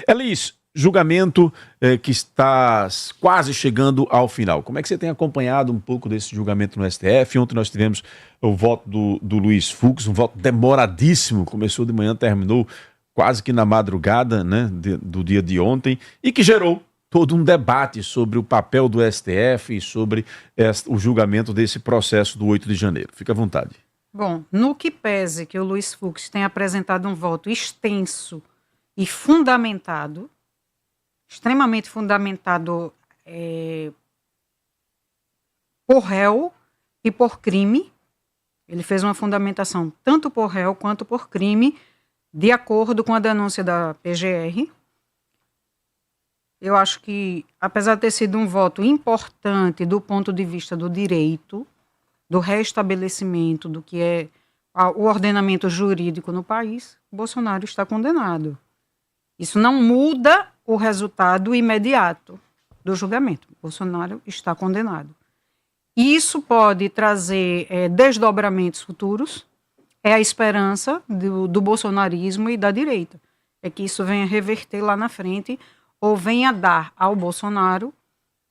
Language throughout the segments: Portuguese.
Elis, julgamento que está quase chegando ao final. Como é que você tem acompanhado um pouco desse julgamento no STF? Ontem nós tivemos o voto do Luiz Fux, um voto demoradíssimo, começou de manhã, terminou quase que na madrugada, né, do dia de ontem, e que gerou todo um debate sobre o papel do STF e sobre o julgamento desse processo do 8 de janeiro. Fica à vontade. Bom, no que pese que o Luiz Fux tenha apresentado um voto extenso e fundamentado, extremamente fundamentado por réu e por crime, ele fez uma fundamentação tanto por réu quanto por crime, de acordo com a denúncia da PGR. Eu acho que, apesar de ter sido um voto importante do ponto de vista do direito, do restabelecimento do que é o ordenamento jurídico no país, Bolsonaro está condenado. Isso não muda o resultado imediato do julgamento. Bolsonaro está condenado. Isso pode trazer desdobramentos futuros. É a esperança do bolsonarismo e da direita. É que isso venha reverter lá na frente ou venha dar ao Bolsonaro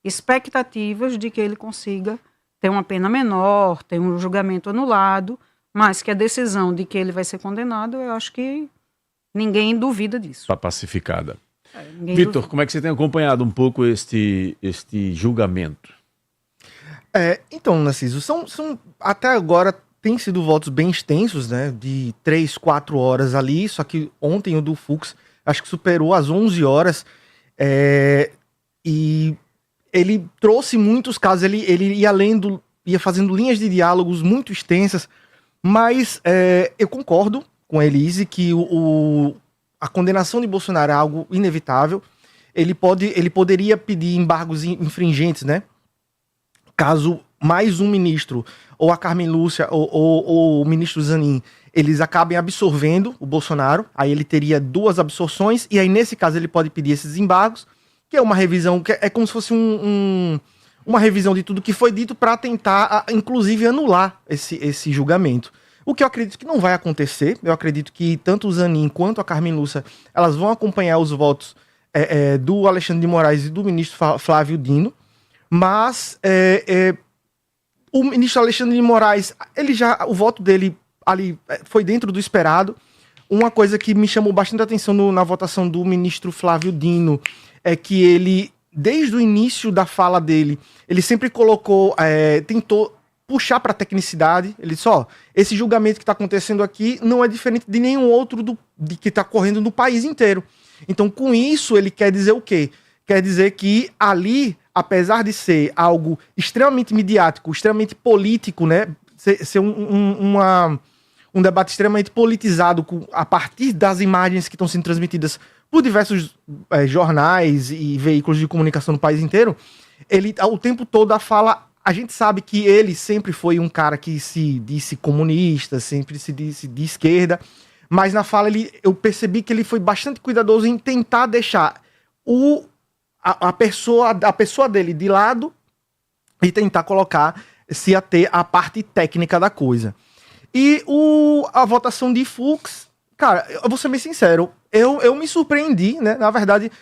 expectativas de que ele consiga ter uma pena menor, ter um julgamento anulado, mas que a decisão de que ele vai ser condenado, eu acho que ninguém duvida disso. Está pacificada. Vitor, como é que você tem acompanhado um pouco este julgamento? Então, Narciso, são até agora tem sido votos bem extensos, né, de 3, 4 horas ali, só que ontem o do Fux acho que superou as 11 horas, e ele trouxe muitos casos, ele ia fazendo linhas de diálogos muito extensas, mas eu concordo com a Elise que a condenação de Bolsonaro é algo inevitável. Ele poderia pedir embargos infringentes, né? Caso mais um ministro, ou a Carmen Lúcia, ou o ministro Zanin, eles acabem absorvendo o Bolsonaro, aí ele teria 2 absorções, e aí nesse caso ele pode pedir esses embargos, que é uma revisão, que é como se fosse uma revisão de tudo que foi dito para tentar, inclusive, anular esse julgamento. O que eu acredito que não vai acontecer. Eu acredito que tanto o Zanin quanto a Carmen Lúcia, elas vão acompanhar os votos do Alexandre de Moraes e do ministro Flávio Dino, mas o ministro Alexandre de Moraes, o voto dele ali foi dentro do esperado. Uma coisa que me chamou bastante atenção na votação do ministro Flávio Dino é que ele, desde o início da fala dele, ele sempre tentou puxar para a tecnicidade. Ele disse, esse julgamento que está acontecendo aqui não é diferente de nenhum outro que está correndo no país inteiro. Então, com isso, ele quer dizer o quê? Quer dizer que ali, apesar de ser algo extremamente midiático, extremamente político, né, ser um debate extremamente politizado a partir das imagens que estão sendo transmitidas por diversos jornais e veículos de comunicação no país inteiro, ele, o tempo todo, a gente sabe que ele sempre foi um cara que se disse comunista, sempre se disse de esquerda, mas na fala eu percebi que ele foi bastante cuidadoso em tentar deixar a pessoa dele de lado e tentar se ater à parte técnica da coisa. E a votação de Fux, cara, eu vou ser bem sincero, eu me surpreendi, né? Na verdade,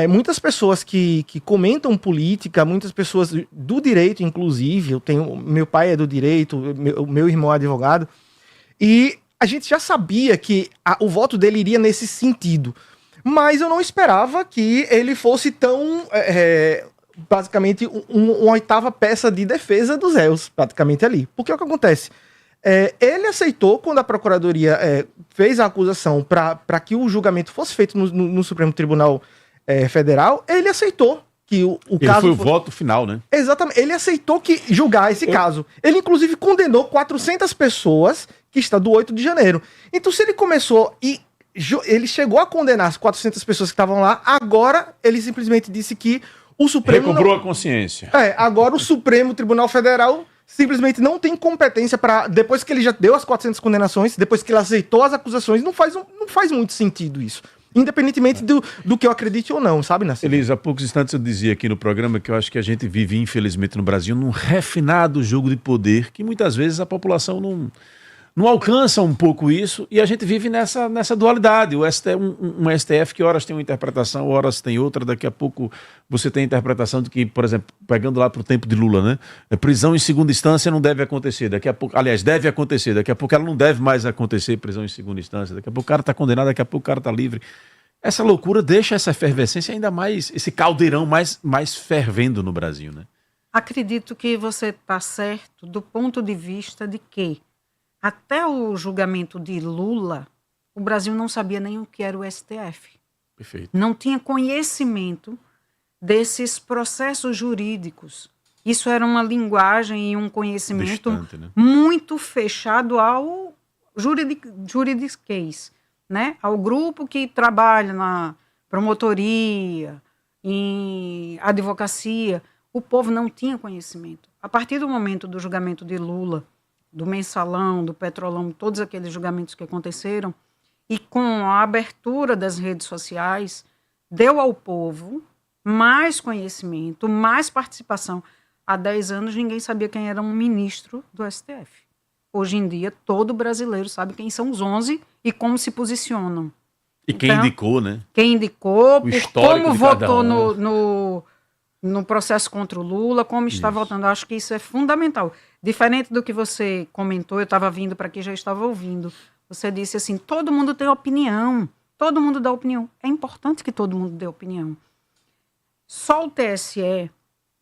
muitas pessoas que comentam política, muitas pessoas do direito, inclusive, meu pai é do direito, meu irmão é advogado, e a gente já sabia que o voto dele iria nesse sentido, mas eu não esperava que ele fosse tão, basicamente, uma oitava peça de defesa dos réus, praticamente ali. Porque o que acontece? Ele aceitou, quando a Procuradoria fez a acusação para que o julgamento fosse feito no Supremo Tribunal Federal, ele aceitou que o caso... Foi o voto final, né? Exatamente. Ele aceitou julgar esse caso. Ele, inclusive, condenou 400 pessoas que está do 8 de janeiro. Então, se ele começou ele chegou a condenar as 400 pessoas que estavam lá, agora ele simplesmente disse que o Supremo... Recobrou a consciência. Agora o Supremo Tribunal Federal simplesmente não tem competência para... Depois que ele já deu as 400 condenações, depois que ele aceitou as acusações, não faz muito sentido isso. Independentemente do que eu acredite ou não, sabe, Narciso? Elisa, há poucos instantes eu dizia aqui no programa que eu acho que a gente vive, infelizmente, no Brasil, num refinado jogo de poder que muitas vezes a população não alcança um pouco isso e a gente vive nessa dualidade. O STF, um STF que horas tem uma interpretação, horas tem outra, daqui a pouco você tem a interpretação de que, por exemplo, pegando lá para o tempo de Lula, né? Prisão em segunda instância não deve acontecer, daqui a pouco, aliás, deve acontecer, daqui a pouco ela não deve mais acontecer, prisão em segunda instância, daqui a pouco o cara está condenado, daqui a pouco o cara está livre. Essa loucura deixa essa efervescência ainda mais, esse caldeirão mais fervendo no Brasil, né? Acredito que você está certo do ponto de vista de que até o julgamento de Lula, o Brasil não sabia nem o que era o STF. Perfeito. Não tinha conhecimento desses processos jurídicos. Isso era uma linguagem e um conhecimento distante, né? muito fechado ao juridiquês, né? Ao grupo que trabalha na promotoria, em advocacia. O povo não tinha conhecimento. A partir do momento do julgamento de Lula, do Mensalão, do Petrolão, todos aqueles julgamentos que aconteceram, e com a abertura das redes sociais, deu ao povo mais conhecimento, mais participação. Há 10 anos ninguém sabia quem era um ministro do STF. Hoje em dia, todo brasileiro sabe quem são os 11 e como se posicionam. E quem indicou, né? Quem indicou, como votou no processo contra o Lula, como está votando. Eu acho que isso é fundamental. Diferente do que você comentou, eu estava vindo para aqui, já estava ouvindo. Você disse assim, todo mundo tem opinião, todo mundo dá opinião. É importante que todo mundo dê opinião. Só o TSE,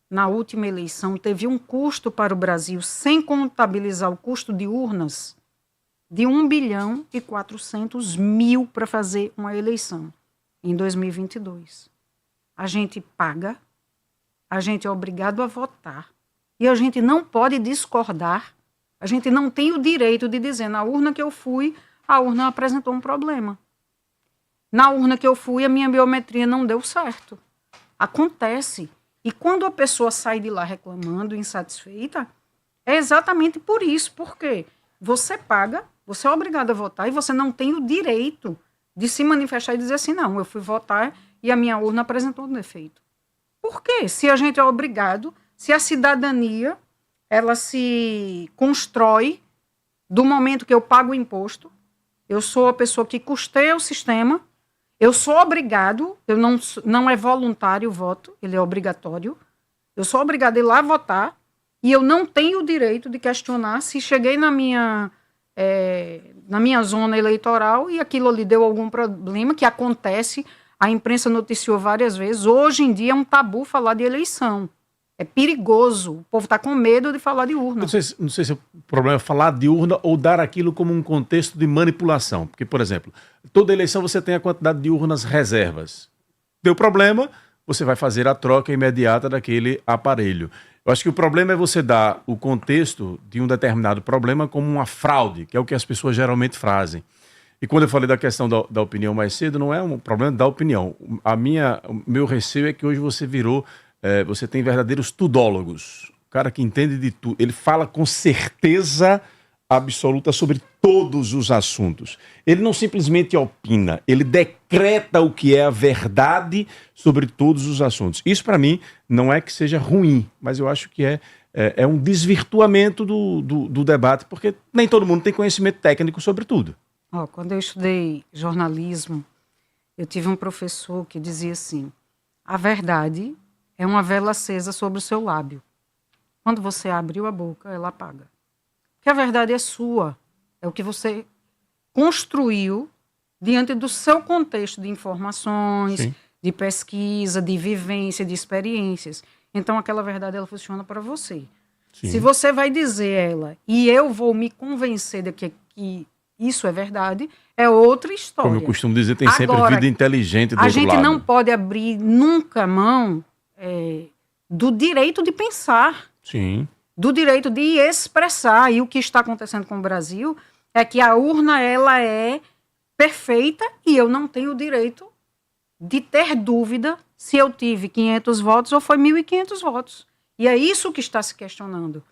na última eleição, teve um custo para o Brasil, sem contabilizar o custo de urnas, de 1.400 bilhão para fazer uma eleição em 2022. A gente paga, a gente é obrigado a votar e a gente não pode discordar. A gente não tem o direito de dizer, na urna que eu fui, a urna apresentou um problema. Na urna que eu fui, a minha biometria não deu certo. Acontece. E quando a pessoa sai de lá reclamando, insatisfeita, é exatamente por isso. Porque você paga, você é obrigado a votar e você não tem o direito de se manifestar e dizer assim, não, eu fui votar e a minha urna apresentou um defeito. Por quê? Se a gente é obrigado, se a cidadania, ela se constrói do momento que eu pago o imposto, eu sou a pessoa que custeia o sistema, eu sou obrigado, eu não é voluntário o voto, ele é obrigatório, eu sou obrigado a ir lá votar e eu não tenho o direito de questionar se cheguei na minha zona eleitoral e aquilo ali deu algum problema, que acontece. A imprensa noticiou várias vezes. Hoje em dia é um tabu falar de eleição. É perigoso. O povo está com medo de falar de urna. Não sei se o problema é falar de urna ou dar aquilo como um contexto de manipulação. Porque, por exemplo, toda eleição você tem a quantidade de urnas reservas. Deu problema, você vai fazer a troca imediata daquele aparelho. Eu acho que o problema é você dar o contexto de um determinado problema como uma fraude, que é o que as pessoas geralmente fazem. E quando eu falei da questão da opinião mais cedo, não é um problema da opinião. O meu receio é que hoje você você tem verdadeiros tudólogos. O cara que entende de tudo. Ele fala com certeza absoluta sobre todos os assuntos. Ele não simplesmente opina, ele decreta o que é a verdade sobre todos os assuntos. Isso, para mim, não é que seja ruim, mas eu acho que é um desvirtuamento do debate, porque nem todo mundo tem conhecimento técnico sobre tudo. Quando eu estudei jornalismo, eu tive um professor que dizia assim, a verdade é uma vela acesa sobre o seu lábio. Quando você abriu a boca, ela apaga. Porque a verdade é sua, é o que você construiu diante do seu contexto de informações, sim, de pesquisa, de vivência, de experiências. Então, aquela verdade, ela funciona para você. Sim. Se você vai dizer ela e eu vou me convencer de que isso é verdade, é outra história. Como eu costumo dizer, tem sempre vida inteligente do outro lado. A gente não pode abrir nunca mão do direito de pensar. Sim. Do direito de expressar. E o que está acontecendo com o Brasil é que a urna, ela é perfeita e eu não tenho o direito de ter dúvida se eu tive 500 votos ou foi 1.500 votos. E é isso que está se questionando.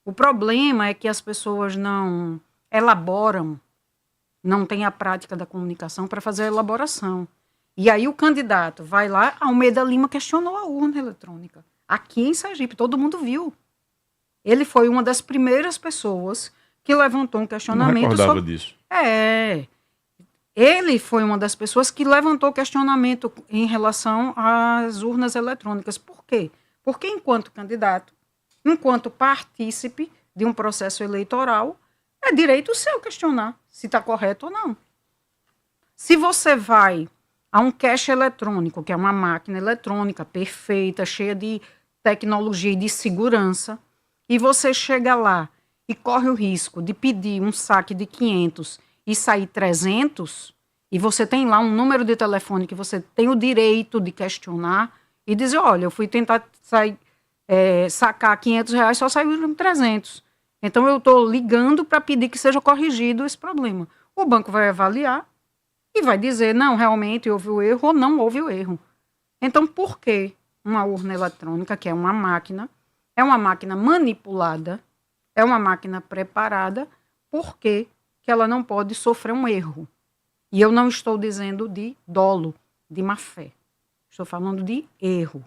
O problema é que as pessoas não elaboram, não têm a prática da comunicação para fazer a elaboração. E aí o candidato vai lá, Almeida Lima questionou a urna eletrônica. Aqui em Sergipe, todo mundo viu. Ele foi uma das primeiras pessoas que levantou um Não questionamento recordava sobre... disso. Ele foi uma das pessoas que levantou questionamento em relação às urnas eletrônicas. Por quê? Porque enquanto candidato, enquanto partícipe de um processo eleitoral, é direito seu questionar se está correto ou não. Se você vai a um cache eletrônico, que é uma máquina eletrônica perfeita, cheia de tecnologia e de segurança, e você chega lá e corre o risco de pedir um saque de 500 e sair 300, e você tem lá um número de telefone que você tem o direito de questionar e dizer, olha, eu fui tentar sacar R$ 500, só saiu 300. Então, eu estou ligando para pedir que seja corrigido esse problema. O banco vai avaliar e vai dizer, não, realmente houve o erro ou não houve o erro. Então, por que uma urna eletrônica, que é uma máquina manipulada, é uma máquina preparada, por que ela não pode sofrer um erro? E eu não estou dizendo de dolo, de má fé. Estou falando de erro.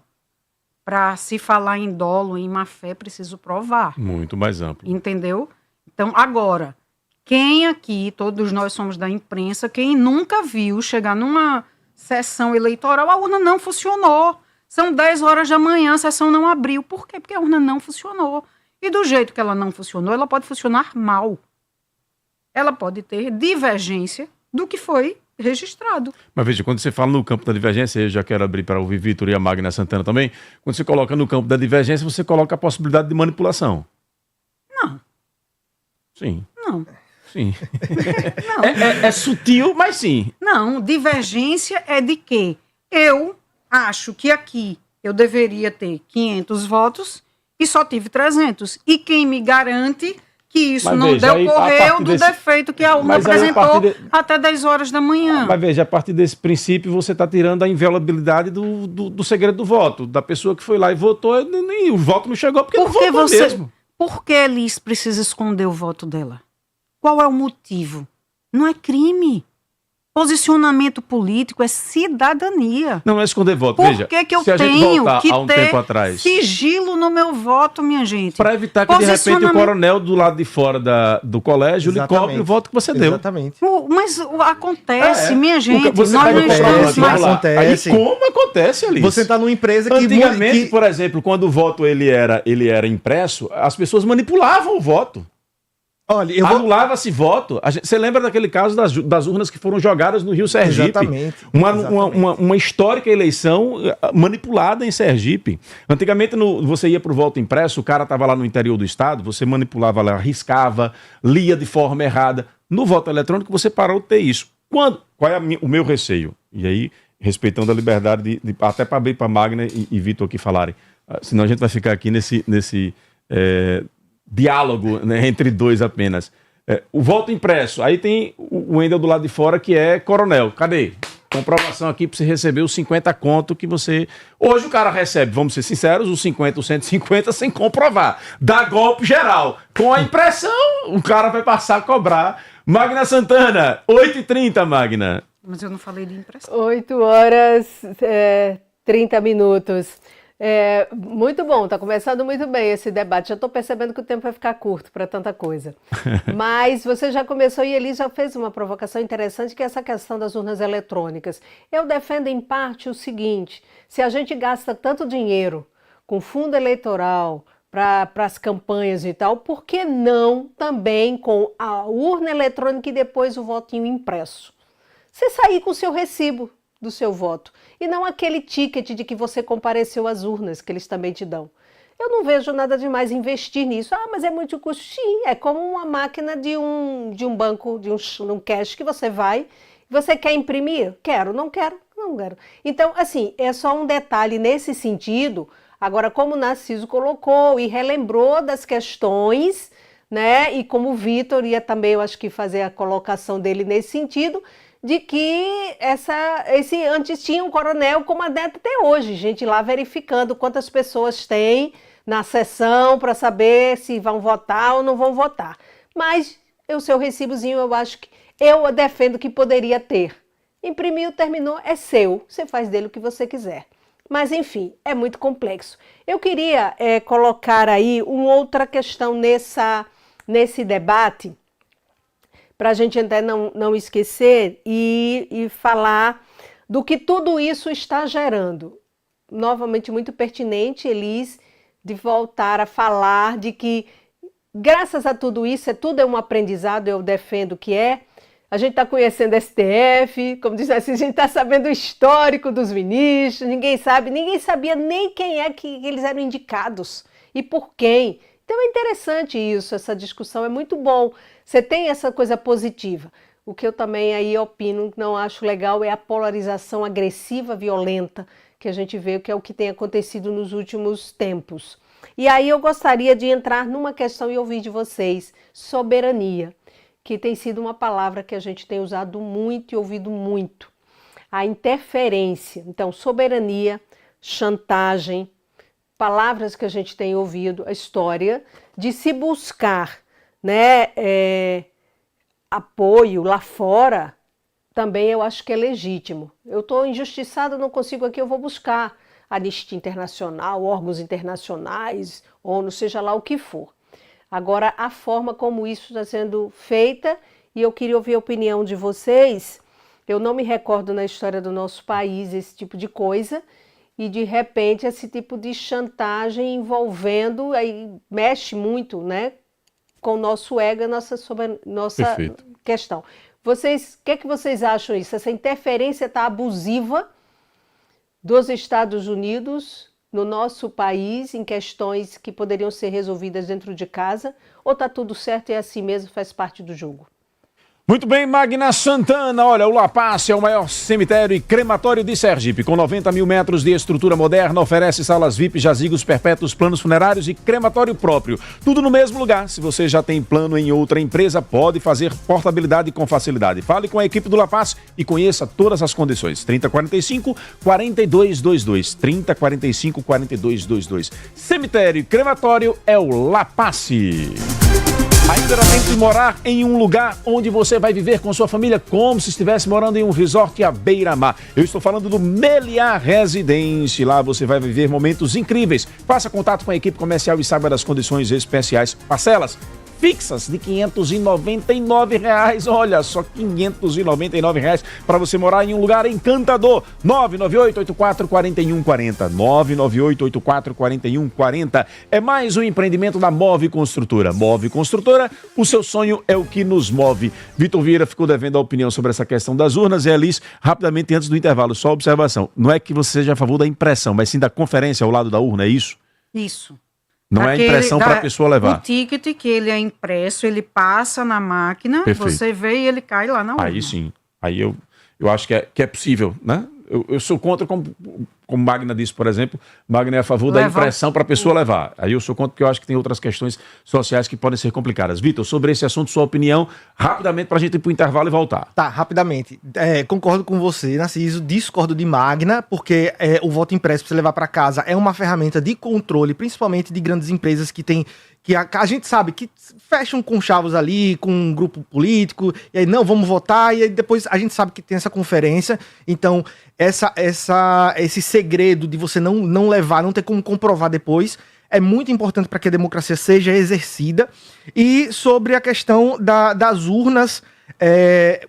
Para se falar em dolo, em má fé, preciso provar. Muito mais amplo. Entendeu? Então, agora, quem aqui, todos nós somos da imprensa, quem nunca viu chegar numa sessão eleitoral, a urna não funcionou. São 10 horas da manhã, a sessão não abriu. Por quê? Porque a urna não funcionou. E do jeito que ela não funcionou, ela pode funcionar mal. Ela pode ter divergência do que foi registrado. Mas veja, quando você fala no campo da divergência, eu já quero abrir para ouvir Vitor e a Magna Santana também, quando você coloca no campo da divergência, você coloca a possibilidade de manipulação. Não. Sim. Não. Sim. Não. É sutil, mas sim. Não, divergência é de que eu acho que aqui eu deveria ter 500 votos e só tive 300. E quem me garante que isso Mas não veja, decorreu do defeito que a urna Mas aí, apresentou até 10 horas da manhã? Mas veja, a partir desse princípio você está tirando a inviolabilidade do segredo do voto, da pessoa que foi lá e votou e o voto não chegou porque não votou mesmo. Por que a Elis precisa esconder o voto dela? Qual é o motivo? Não é crime. Posicionamento político é cidadania. Não é esconder voto, Por veja. que eu se a gente tenho voltar que há um ter tempo atrás, sigilo no meu voto, minha gente? para evitar que de repente o coronel do lado de fora do colégio lhe cobre o voto que você deu. Exatamente. Mas acontece, minha gente. Você nós pega não o estamos programa, mais... lá. Acontece. Aí como acontece, Alice? Você está numa empresa que... Antigamente, por exemplo, quando o voto ele era impresso, as pessoas manipulavam o voto. Olha, Anulava-se voto. Você lembra daquele caso das urnas que foram jogadas no Rio Sergipe? Exatamente. Uma histórica eleição manipulada em Sergipe. Antigamente, você ia para o voto impresso, o cara estava lá no interior do estado, você manipulava lá, riscava, lia de forma errada. No voto eletrônico, você parou de ter isso. Qual é o meu receio? E aí, respeitando a liberdade, até para abrir para Magna e Vitor aqui falarem. Senão a gente vai ficar aqui nesse diálogo, né, entre dois apenas. O voto impresso, aí tem o Wendel do lado de fora que é coronel. Cadê? Comprovação aqui para você receber os 50 conto que você... Hoje o cara recebe, vamos ser sinceros, os 50, os 150 sem comprovar. Dá golpe geral. Com a impressão, o cara vai passar a cobrar. Magna Santana, 8h30, Magna. Mas eu não falei de impressão. 8 horas, 30 minutos. Muito bom, está começando muito bem esse debate. Já estou percebendo que o tempo vai ficar curto para tanta coisa. Mas você já começou e Elis já fez uma provocação interessante, que é essa questão das urnas eletrônicas. Eu defendo em parte o seguinte: se a gente gasta tanto dinheiro com fundo eleitoral para as campanhas e tal, por que não também com a urna eletrônica e depois o votinho impresso? Você sair com o seu recibo do seu voto, e não aquele ticket de que você compareceu às urnas, que eles também te dão. Eu não vejo nada demais investir nisso. Mas é muito custo. Sim, é como uma máquina de um banco, de um cash que você vai, você quer imprimir? Quero, não quero, não quero. Então, assim, é só um detalhe nesse sentido. Agora, como o Narciso colocou e relembrou das questões, né, e como o Vitor ia também, eu acho que fazer a colocação dele nesse sentido, de que antes tinha um coronel comandante até hoje, gente lá verificando quantas pessoas tem na sessão para saber se vão votar ou não vão votar. Mas o seu recibozinho eu defendo que poderia ter. Imprimiu, terminou, é seu, você faz dele o que você quiser. Mas enfim, é muito complexo. Eu queria colocar aí uma outra questão nesse debate, para a gente até não esquecer e falar do que tudo isso está gerando. Novamente, muito pertinente, Elis, de voltar a falar de que, graças a tudo isso, tudo é um aprendizado, eu defendo que é. A gente está conhecendo STF, como diz assim, a gente está sabendo o histórico dos ministros, ninguém sabia nem quem é que eles eram indicados e por quem. Então é interessante isso, essa discussão é muito bom. Você tem essa coisa positiva. O que eu também aí opino, não acho legal, é a polarização agressiva, violenta, que a gente vê que é o que tem acontecido nos últimos tempos. E aí eu gostaria de entrar numa questão e ouvir de vocês, soberania, que tem sido uma palavra que a gente tem usado muito e ouvido muito. A interferência, então soberania, chantagem, palavras que a gente tem ouvido, a história de se buscar, né, apoio lá fora, também eu acho que é legítimo. Eu estou injustiçada, não consigo aqui, eu vou buscar Anistia Internacional, órgãos internacionais, ONU, seja lá o que for. Agora, a forma como isso está sendo feita, e eu queria ouvir a opinião de vocês, eu não me recordo na história do nosso país esse tipo de coisa, e de repente esse tipo de chantagem envolvendo, aí mexe muito, né, com o nosso ego, nossa questão. Vocês, o que é que vocês acham disso? Essa interferência está abusiva dos Estados Unidos no nosso país em questões que poderiam ser resolvidas dentro de casa, ou está tudo certo e é assim mesmo, faz parte do jogo? Muito bem, Magna Santana. Olha, o La Paz é o maior cemitério e crematório de Sergipe. Com 90 mil metros de estrutura moderna, oferece salas VIP, jazigos perpétuos, planos funerários e crematório próprio. Tudo no mesmo lugar. Se você já tem plano em outra empresa, pode fazer portabilidade com facilidade. Fale com a equipe do La Paz e conheça todas as condições. 3045-4222. 3045-4222. Cemitério e crematório é o La Paz. Ainda tem que morar em um lugar onde você vai viver com sua família como se estivesse morando em um resort à beira-mar. Eu estou falando do Meliá Residência. Lá você vai viver momentos incríveis. Faça contato com a equipe comercial e saiba das condições especiais. Parcelas fixas de R$ 599. Olha só, R$ 599 para você morar em um lugar encantador. 998-84-4140. 998-84-4140. É mais um empreendimento da Move Construtora. Move Construtora, o seu sonho é o que nos move. Vitor Vieira ficou devendo a opinião sobre essa questão das urnas. E Alice, rapidamente antes do intervalo, só observação. Não é que você seja a favor da impressão, mas sim da conferência ao lado da urna, é isso? Isso. Não é a impressão para a pessoa levar. O ticket que ele é impresso, ele passa na máquina, perfeito. Você vê e ele cai lá na urna. Aí sim. Aí eu acho que é possível, né? Eu sou contra, como Magna disse, por exemplo, Magna é a favor da impressão para a pessoa levar. Aí eu sou contra porque eu acho que tem outras questões sociais que podem ser complicadas. Vitor, sobre esse assunto, sua opinião, rapidamente para a gente ir para o intervalo e voltar. Tá, rapidamente. Concordo com você, Narciso, discordo de Magna, porque o voto impresso para você levar para casa é uma ferramenta de controle, principalmente de grandes empresas que tem... que a gente sabe que fecham com chavos ali, com um grupo político, e aí não, vamos votar, e aí depois a gente sabe que tem essa conferência, então esse segredo de você não levar, não ter como comprovar depois, é muito importante para que a democracia seja exercida. E sobre a questão das urnas,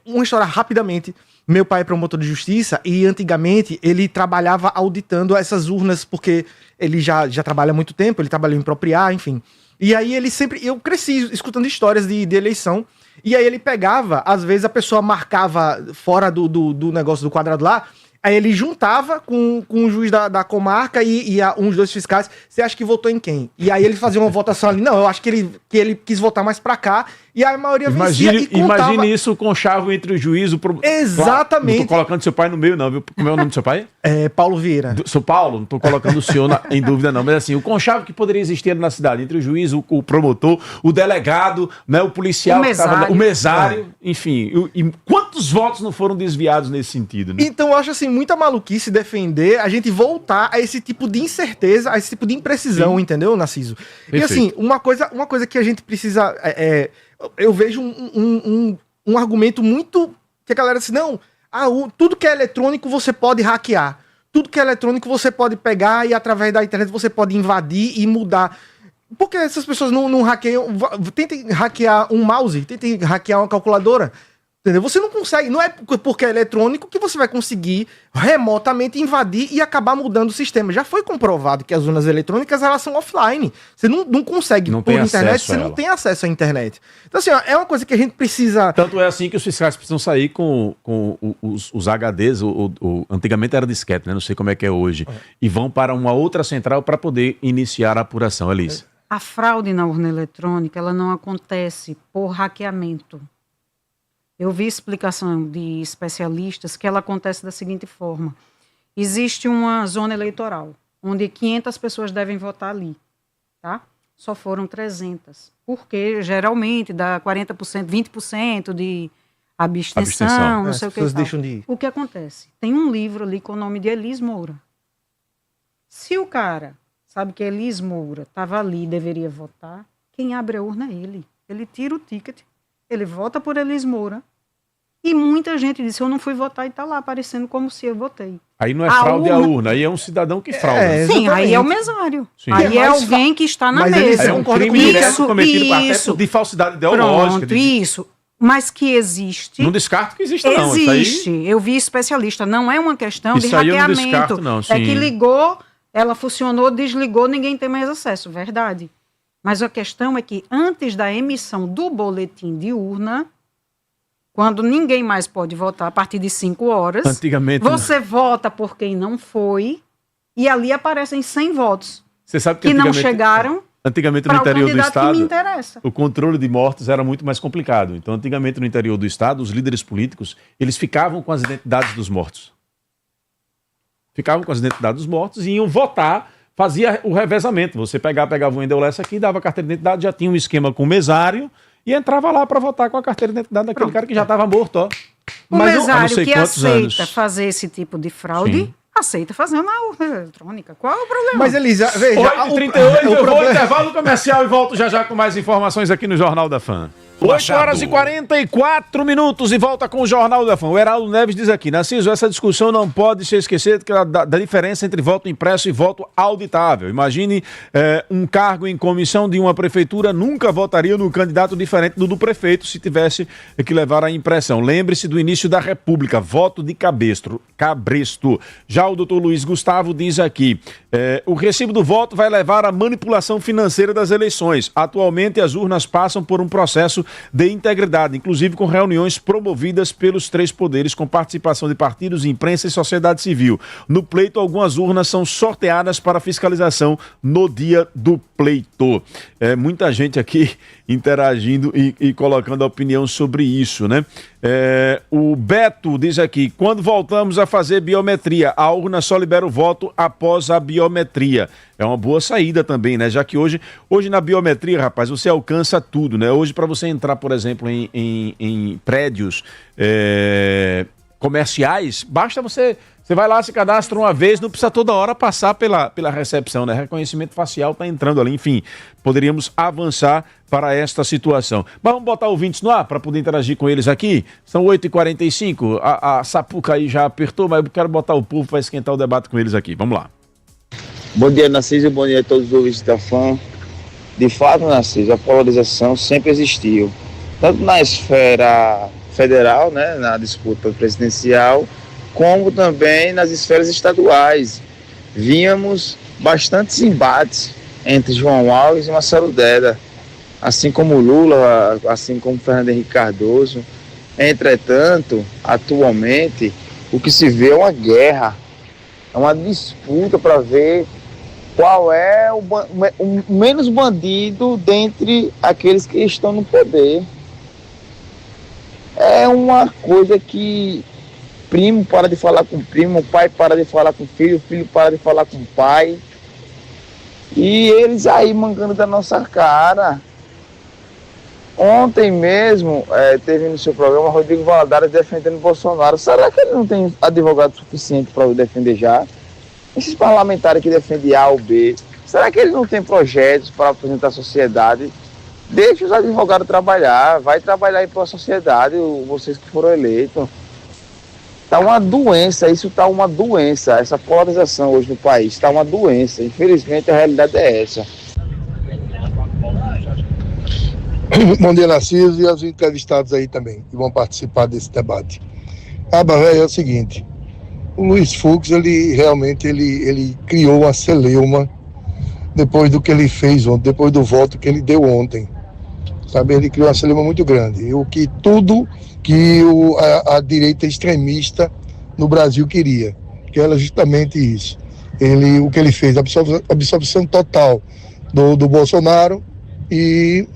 uma história rapidamente. Meu pai é promotor de justiça e antigamente ele trabalhava auditando essas urnas, porque ele já trabalha há muito tempo, ele trabalhou em Propriar, enfim. E aí eu cresci escutando histórias de eleição, e aí ele pegava, às vezes a pessoa marcava fora do negócio do quadrado lá, aí ele juntava com o juiz da comarca e uns dois fiscais, você acha que votou em quem? E aí ele fazia uma votação ali, não, eu acho que ele quis votar mais pra cá, e a maioria vencia e contava... Imagine isso com chave entre o juiz e o... Exatamente. Não tô colocando seu pai no meio não, viu? Como é o nome do seu pai? Paulo Vieira. Sou Paulo, não tô colocando o senhor em dúvida não, mas assim, o conchave que poderia existir na cidade, entre o juiz, o promotor, o delegado, né, o policial, o mesário, enfim, e quantos votos não foram desviados nesse sentido, né? Então eu acho assim, muita maluquice defender a gente voltar a esse tipo de incerteza, a esse tipo de imprecisão, sim. Entendeu, Narciso? Perfeito. E assim, uma coisa que a gente precisa... eu vejo um argumento muito... que a galera diz, não, tudo que é eletrônico você pode hackear. Tudo que é eletrônico você pode pegar e através da internet você pode invadir e mudar. Por que essas pessoas não hackeiam? Tentem hackear um mouse, tentem hackear uma calculadora. Entendeu? Você não consegue, não é porque é eletrônico que você vai conseguir remotamente invadir e acabar mudando o sistema. Já foi comprovado que as urnas eletrônicas, elas são offline. Você não consegue não por tem internet, acesso a você não ela. tem acesso à internet. Então, assim, ó, é uma coisa que a gente precisa... Tanto é assim que os fiscais precisam sair com os HDs, antigamente era disquete, né? Não sei como é que é hoje, e vão para uma outra central para poder iniciar a apuração, Elis. A fraude na urna eletrônica, ela não acontece por hackeamento. Eu vi explicação de especialistas que ela acontece da seguinte forma. Existe uma zona eleitoral, onde 500 pessoas devem votar ali, tá? Só foram 300. Porque, geralmente, dá 40%, 20% de abstenção, não sei o que As pessoas e tal. deixam de ir. O que acontece? Tem um livro ali com o nome de Elis Moura. Se o cara sabe que Elis Moura estava ali e deveria votar, quem abre a urna é ele. Ele tira o ticket, ele vota por Elis Moura. E muita gente disse, eu não fui votar e está lá aparecendo como se eu votei. Aí não é fraude a urna, aí é um cidadão que frauda. Sim, aí é o exatamente. mesário. Sim. Aí é alguém que está na mas eles mesa. Aí é um concorda crime comigo. direto cometido até isso. de falsidade ideológica. Pronto, isso. Mas que existe. Não descarto que exista, não. Existe. Isso aí... Eu vi especialista. Não é uma questão de Isso aí eu não hackeamento. descarto, não, É sim. que ligou, ela funcionou, desligou, ninguém tem mais acesso. Verdade. Mas a questão é que antes da emissão do boletim de urna, quando ninguém mais pode votar a partir de 5 horas, Antigamente, você vota por quem não foi e ali aparecem 100 votos você sabe que que não antigamente, chegaram antigamente no para o interior do candidato que me estado, interessa. o controle de mortos era muito mais complicado. Então, antigamente no interior do estado, os líderes políticos, eles ficavam com as identidades dos mortos. Ficavam com as identidades dos mortos e iam votar, fazia o revezamento. Você pegava um endeulesse aqui, dava a carteira de identidade, já tinha um esquema com o mesário e entrava lá para votar com a carteira de identidade daquele cara que já estava morto, ó. O Mas eu não mesário sei que quantos aceita anos. fazer esse tipo de fraude, Sim. aceita fazer na urna eletrônica. Qual é o problema? Mas, Elisa, veja... 8h38, eu vou ao intervalo comercial e volto já com mais informações aqui no Jornal da Fã. 8h44 e volta com o Jornal da Fã. O Heraldo Neves diz aqui, Narciso, essa discussão não pode se esquecer da diferença entre voto impresso e voto auditável. Imagine um cargo em comissão de uma prefeitura nunca votaria no candidato diferente do prefeito se tivesse que levar a impressão. Lembre-se do início da República, voto de cabresto. Já o doutor Luiz Gustavo diz aqui, o recibo do voto vai levar à manipulação financeira das eleições. Atualmente as urnas passam por um processo de integridade, inclusive com reuniões promovidas pelos 3 poderes, com participação de partidos, imprensa e sociedade civil. No pleito, algumas urnas são sorteadas para fiscalização no dia do pleito. Muita gente aqui interagindo e colocando a opinião sobre isso, né? O Beto diz aqui, quando voltamos a fazer biometria, a urna só libera o voto após a biometria. É uma boa saída também, né? Já que hoje na biometria, rapaz, você alcança tudo, né? Hoje, para você entrar, por exemplo, em prédios comerciais, basta você vai lá, se cadastra uma vez, não precisa toda hora passar pela recepção, né? Reconhecimento facial está entrando ali, enfim, poderíamos avançar para esta situação. Mas vamos botar ouvintes no ar para poder interagir com eles aqui. São 8h45, a Sapuca aí já apertou, mas eu quero botar o povo para esquentar o debate com eles aqui. Vamos lá. Bom dia, Narciso, bom dia a todos os ouvintes da Fã. De fato, Narciso, a polarização sempre existiu, tanto na esfera federal, né, na disputa presidencial, como também nas esferas estaduais. Víamos bastantes embates entre João Alves e Marcelo Deda, assim como Lula, assim como Fernando Henrique Cardoso. Entretanto, atualmente, o que se vê é uma guerra, é uma disputa para ver qual é o menos bandido dentre aqueles que estão no poder. É uma coisa que primo para de falar com primo, pai para de falar com filho, filho para de falar com pai. E eles aí mangando da nossa cara. Ontem mesmo, teve no seu programa Rodrigo Valadares defendendo Bolsonaro. Será que ele não tem advogado suficiente para o defender já? Esses parlamentares que defendem A ou B, será que ele não tem projetos para apresentar à sociedade? Deixa os advogados trabalhar, vai trabalhar aí para a sociedade, vocês que foram eleitos. Está uma doença, isso está uma doença, essa polarização hoje no país está uma doença. Infelizmente a realidade é essa. Bom dia, Narciso, e aos entrevistados aí também, que vão participar desse debate. Velho, é o seguinte, o Luiz Fux, ele realmente ele criou uma celeuma depois do que ele fez ontem, depois do voto que ele deu ontem. Sabe, ele criou uma celeuma muito grande. Tudo que a direita extremista no Brasil queria, que era justamente isso. O que ele fez, absorção total do Bolsonaro e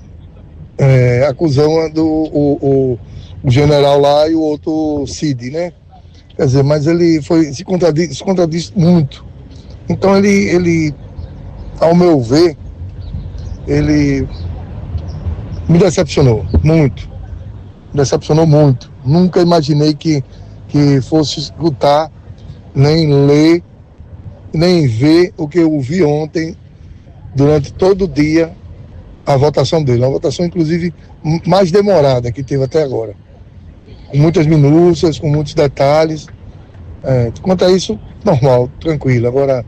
acusando o general lá e o outro Cid, né? Quer dizer, mas ele se contradiz muito. Então ele, ao meu ver, ele me decepcionou muito. Nunca imaginei que fosse escutar, nem ler, nem ver o que eu vi ontem, durante todo o dia, a votação dele. Uma votação, inclusive, mais demorada que teve até agora. Com muitas minúcias, com muitos detalhes. Quanto a isso, normal, tranquilo. Agora,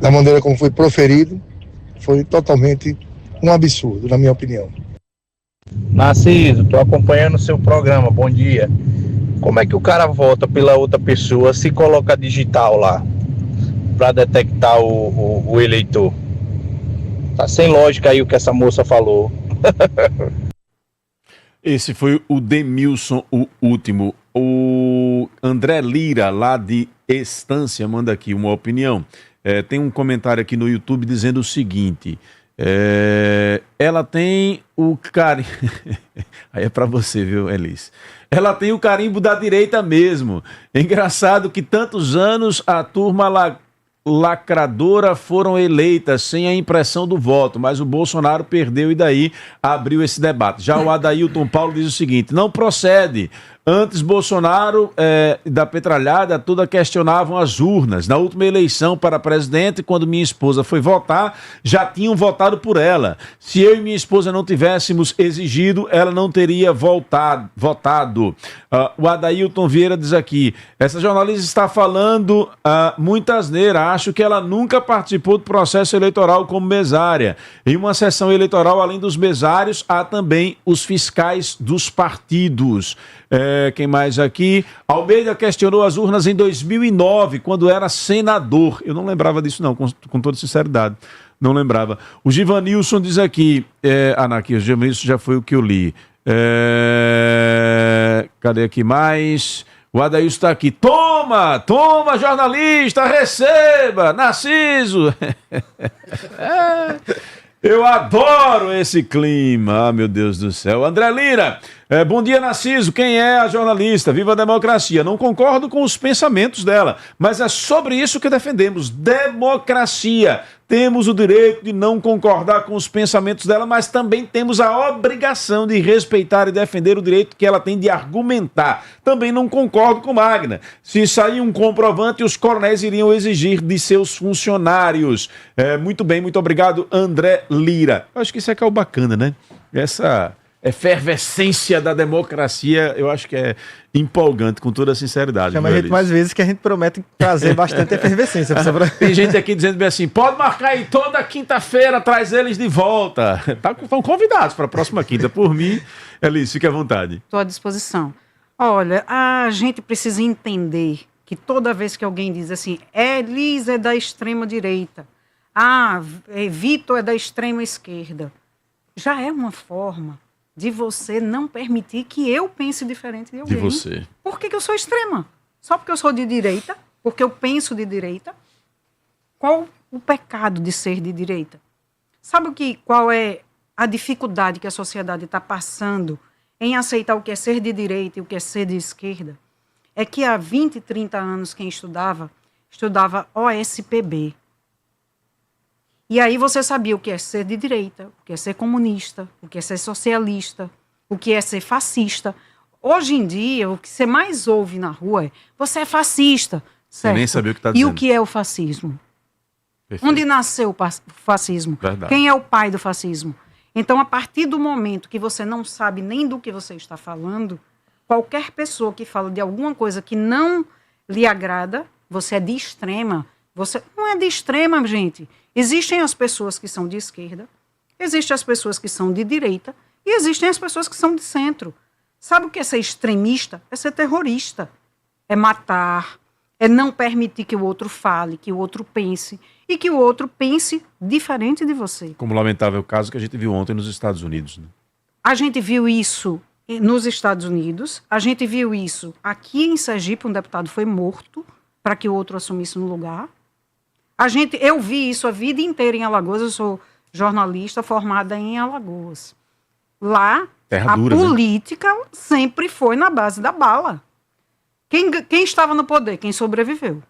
da maneira como foi proferido, foi totalmente um absurdo, na minha opinião. Narciso, estou acompanhando o seu programa, bom dia. Como é que o cara vota pela outra pessoa se coloca digital lá, para detectar o eleitor? Tá sem lógica aí o que essa moça falou. Esse foi o Demilson, o último. O André Lira, lá de Estância, manda aqui uma opinião. Tem um comentário aqui no YouTube dizendo o seguinte... ela tem o carimbo... Aí é pra você, viu, Elis? Ela tem o carimbo da direita mesmo. É engraçado que tantos anos a turma lacradora foram eleitas sem a impressão do voto, mas o Bolsonaro perdeu e daí abriu esse debate. Já o Adailton Paulo diz o seguinte: não procede. Antes, Bolsonaro da petralhada toda questionavam as urnas. Na última eleição para presidente, quando minha esposa foi votar, já tinham votado por ela. Se eu e minha esposa não tivéssemos exigido, ela não teria votado. O Adailton Vieira diz aqui: essa jornalista está falando muita asneira. Acho que ela nunca participou do processo eleitoral como mesária. Em uma sessão eleitoral, além dos mesários, há também os fiscais dos partidos. Quem mais aqui? Almeida questionou as urnas em 2009, quando era senador. Eu não lembrava disso não, com toda sinceridade. Não lembrava. O Givanilson diz aqui... aqui, o Givanilson já foi o que eu li. Cadê aqui mais? O Adailson está aqui. Toma, jornalista, receba! Narciso! Eu adoro esse clima, meu Deus do céu. André Lira, bom dia, Narciso. Quem é a jornalista? Viva a democracia. Não concordo com os pensamentos dela, mas é sobre isso que defendemos. Democracia. Temos o direito de não concordar com os pensamentos dela, mas também temos a obrigação de respeitar e defender o direito que ela tem de argumentar. Também não concordo com Magna. Se sair um comprovante, os coronéis iriam exigir de seus funcionários. Muito bem, muito obrigado, André Lira. Eu acho que isso é que é o bacana, né? Essa efervescência da democracia, eu acho que é empolgante, com toda a sinceridade. Chama a gente mais vezes que a gente promete trazer bastante efervescência. Tem gente aqui dizendo bem assim, pode marcar aí toda quinta-feira, traz eles de volta. Estão convidados para a próxima quinta. Por mim, Elis, fique à vontade. Estou à disposição. Olha, a gente precisa entender que toda vez que alguém diz assim, Elis é da extrema direita, Vitor é da extrema esquerda, já é uma forma de você não permitir que eu pense diferente de alguém. De você. Por que eu sou extrema? Só porque eu sou de direita? Porque eu penso de direita? Qual o pecado de ser de direita? Sabe qual é a dificuldade que a sociedade está passando em aceitar o que é ser de direita e o que é ser de esquerda? É que há 20, 30 anos quem estudava OSPB. E aí você sabia o que é ser de direita, o que é ser comunista, o que é ser socialista, o que é ser fascista. Hoje em dia, o que você mais ouve na rua é você é fascista, certo? Você nem sabia o que está dizendo. E o que é o fascismo? Perfeito. Onde nasceu o fascismo? Verdade. Quem é o pai do fascismo? Então, a partir do momento que você não sabe nem do que você está falando, qualquer pessoa que fala de alguma coisa que não lhe agrada, você é de extrema. Você não é de extrema, gente. Existem as pessoas que são de esquerda, Existem as pessoas que são de direita e existem as pessoas que são de centro. Sabe o que é ser extremista? É ser terrorista. É matar, é não permitir que o outro fale, que o outro pense e que o outro pense diferente de você. Como lamentável o caso que a gente viu ontem nos Estados Unidos, né? A gente viu isso nos Estados Unidos, a gente viu isso aqui em Sergipe, um deputado foi morto para que o outro assumisse no lugar. Eu vi isso a vida inteira em Alagoas, eu sou jornalista formada em Alagoas. Lá, Terra dura, política sempre foi na base da bala. Quem estava no poder? Quem sobreviveu.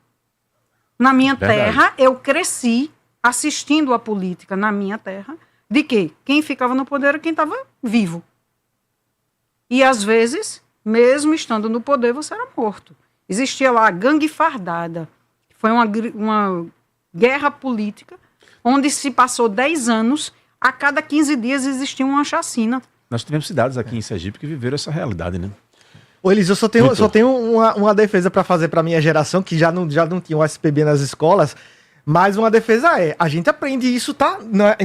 Na minha terra, eu cresci assistindo a política na minha terra, de que quem ficava no poder era quem estava vivo. E, às vezes, mesmo estando no poder, você era morto. Existia lá a gangue fardada. Foi uma guerra política, onde se passou 10 anos, a cada 15 dias existia uma chacina. Nós tivemos cidades aqui em Sergipe que viveram essa realidade, né? Ô, Elis, eu só tenho uma defesa para fazer para minha geração, que já não tinha o SPB nas escolas, mas uma defesa a gente aprende isso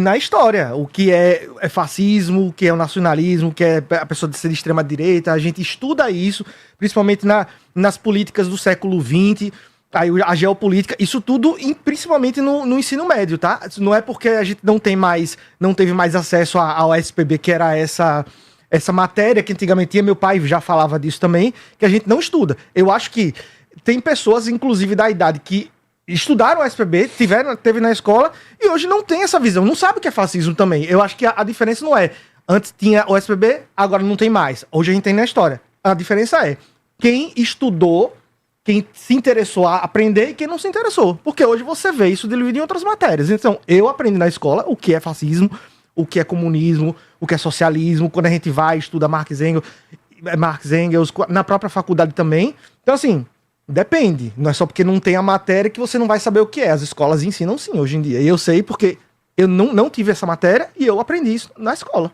na história, o que é fascismo, o que é o nacionalismo, o que é a pessoa de ser de extrema direita, a gente estuda isso, principalmente nas políticas do século XX, aí a geopolítica, isso tudo, principalmente no ensino médio, tá? Não é porque a gente não teve mais acesso ao SPB, que era essa matéria que antigamente tinha, meu pai já falava disso também, que a gente não estuda. Eu acho que tem pessoas, inclusive da idade, que estudaram o SPB, teve na escola, e hoje não tem essa visão, não sabe o que é fascismo também. Eu acho que a diferença não é, antes tinha o SPB, agora não tem mais. Hoje a gente tem na história. A diferença é, quem estudou, quem se interessou a aprender e quem não se interessou. Porque hoje você vê isso diluído em outras matérias. Então, eu aprendi na escola o que é fascismo, o que é comunismo, o que é socialismo, quando a gente vai estuda Marx Engels, na própria faculdade também. Então, assim, depende. Não é só porque não tem a matéria que você não vai saber o que é. As escolas ensinam sim, hoje em dia. E eu sei porque eu não tive essa matéria e eu aprendi isso na escola.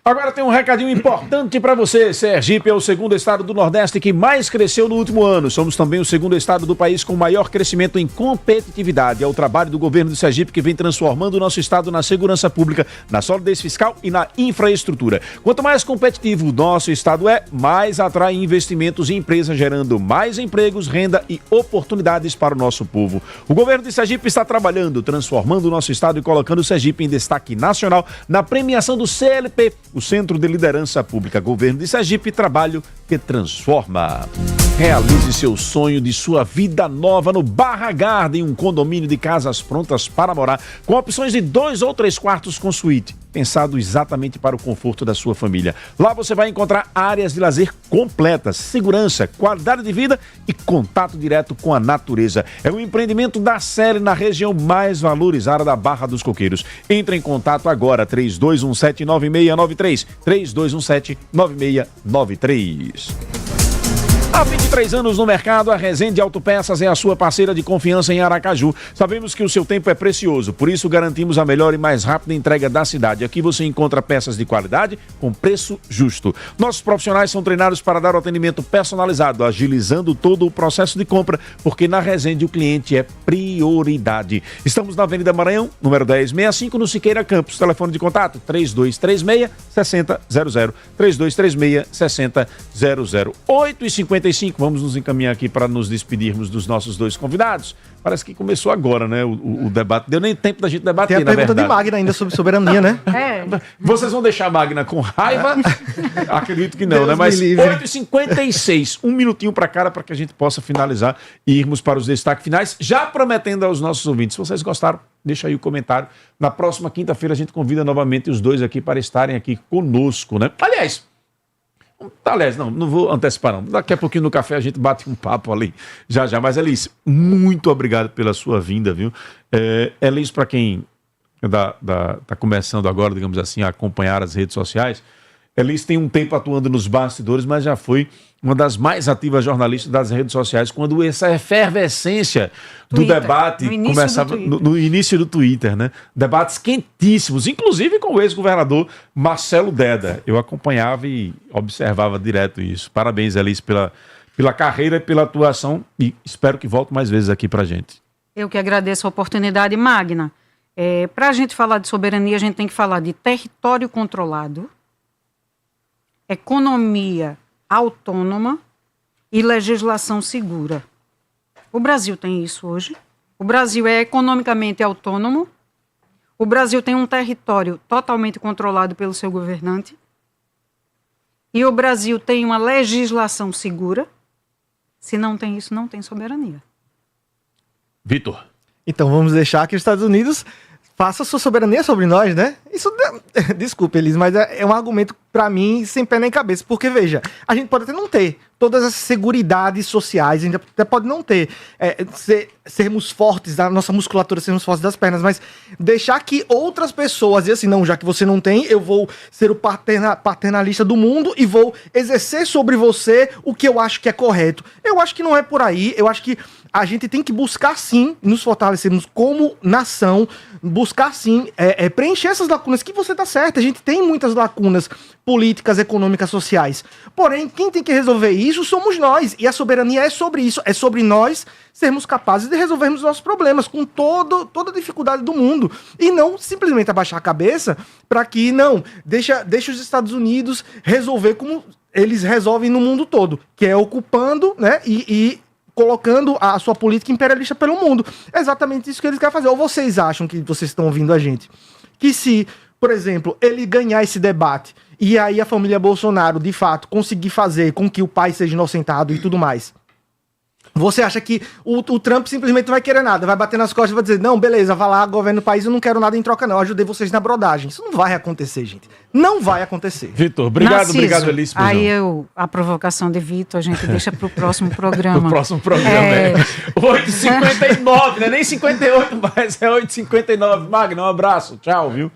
Agora tem um recadinho importante para você. Sergipe é o segundo estado do Nordeste que mais cresceu no último ano. Somos também o segundo estado do país com maior crescimento em competitividade. É o trabalho do governo de Sergipe que vem transformando o nosso estado na segurança pública, na solidez fiscal e na infraestrutura. Quanto mais competitivo o nosso estado é, mais atrai investimentos e empresas, gerando mais empregos, renda e oportunidades para o nosso povo. O governo de Sergipe está trabalhando, transformando o nosso estado e colocando o Sergipe em destaque nacional na premiação do CLP, o Centro de Liderança Pública. Governo de Sergipe, trabalho que transforma. Realize seu sonho de sua vida nova no Barra Garden, um condomínio de casas prontas para morar, com opções de 2 ou 3 quartos com suíte, pensado exatamente para o conforto da sua família. Lá você vai encontrar áreas de lazer completas, segurança, qualidade de vida e contato direto com a natureza. É um empreendimento da série na região mais valorizada da Barra dos Coqueiros. Entre em contato agora, 3217-9693, 3217-9693. Há 23 anos no mercado, a Resende Autopeças é a sua parceira de confiança em Aracaju. Sabemos que o seu tempo é precioso, por isso garantimos a melhor e mais rápida entrega da cidade. Aqui você encontra peças de qualidade com preço justo. Nossos profissionais são treinados para dar o atendimento personalizado, agilizando todo o processo de compra, porque na Resende o cliente é prioridade. Estamos na Avenida Maranhão, número 1065, no Siqueira Campos. Telefone de contato 3236-6000, 3236-6000. 8h55, vamos nos encaminhar aqui para nos despedirmos dos nossos dois convidados. Parece que começou agora, né, o debate. Deu nem tempo da gente debater, na verdade. Tem a pergunta de Magna ainda sobre soberania, né? Vocês vão deixar a Magna com raiva? Acredito que não, Deus, né? Mas 8h56, um minutinho para cara para que a gente possa finalizar e irmos para os destaques finais, já prometendo aos nossos ouvintes. Se vocês gostaram, deixa aí o comentário. Na próxima quinta-feira a gente convida novamente os dois aqui para estarem aqui conosco, né? Aliás, não vou antecipar não. Daqui a pouquinho no café a gente bate um papo ali, já. Mas, Elis, muito obrigado pela sua vinda, viu? Elis, para quem tá começando agora, digamos assim, a acompanhar as redes sociais, Elis tem um tempo atuando nos bastidores, mas já foi uma das mais ativas jornalistas das redes sociais, quando essa efervescência do debate começava no início do Twitter, né? Debates quentíssimos, inclusive com o ex-governador Marcelo Deda. Eu acompanhava e observava direto isso. Parabéns, Elis, pela carreira e pela atuação, e espero que volte mais vezes aqui pra gente. Eu que agradeço a oportunidade, Magna. Para a gente falar de soberania, a gente tem que falar de território controlado, economia autônoma e legislação segura. O Brasil tem isso hoje. O Brasil é economicamente autônomo. O Brasil tem um território totalmente controlado pelo seu governante. E o Brasil tem uma legislação segura. Se não tem isso, não tem soberania. Vitor. Então vamos deixar que os Estados Unidos faça sua soberania sobre nós, né? Isso, desculpe, Elis, mas é um argumento, pra mim, sem pé nem cabeça. Porque, veja, a gente pode até não ter todas as seguridades sociais, a gente até pode não ter, sermos fortes, a nossa musculatura sermos fortes das pernas, mas deixar que outras pessoas, e assim, não, já que você não tem, eu vou ser o paternalista do mundo e vou exercer sobre você o que eu acho que é correto. Eu acho que não é por aí, eu acho que a gente tem que buscar, sim, nos fortalecermos como nação, buscar, sim, preencher essas lacunas, que você tá certo, a gente tem muitas lacunas políticas, econômicas, sociais. Porém, quem tem que resolver isso somos nós, e a soberania é sobre isso, é sobre nós sermos capazes de resolvermos nossos problemas com toda a dificuldade do mundo, e não simplesmente abaixar a cabeça para que, não, deixa os Estados Unidos resolver como eles resolvem no mundo todo, que é ocupando, né, e colocando a sua política imperialista pelo mundo. É exatamente isso que eles querem fazer. Ou vocês acham, que vocês estão ouvindo a gente, que se, por exemplo, ele ganhar esse debate e aí a família Bolsonaro, de fato, conseguir fazer com que o pai seja inocentado e tudo mais, você acha que o Trump simplesmente não vai querer nada, vai bater nas costas e vai dizer, não, beleza, vai lá, governa o país, eu não quero nada em troca não, eu ajudei vocês na brodagem. Isso não vai acontecer, gente. Não vai acontecer. Vitor, obrigado, Alice. Aí a provocação de Vitor a gente deixa pro próximo programa. Pro próximo programa, 8h59, não é nem 58 mais, é 8h59. Magno, um abraço, tchau, viu?